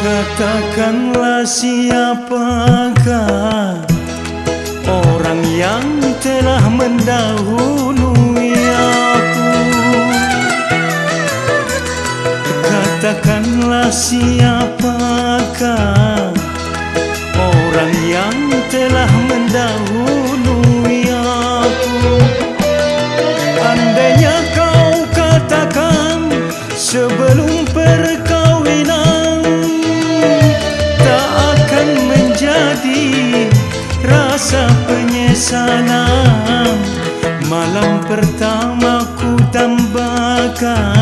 Katakanlah siapakah orang yang telah mendahului aku. Katakanlah siapakah orang yang telah mendahului aku. Andainya kau katakan sebelum perkawinan, tak akan menjadi rasa penyesalan. Malam pertama ku tambahkan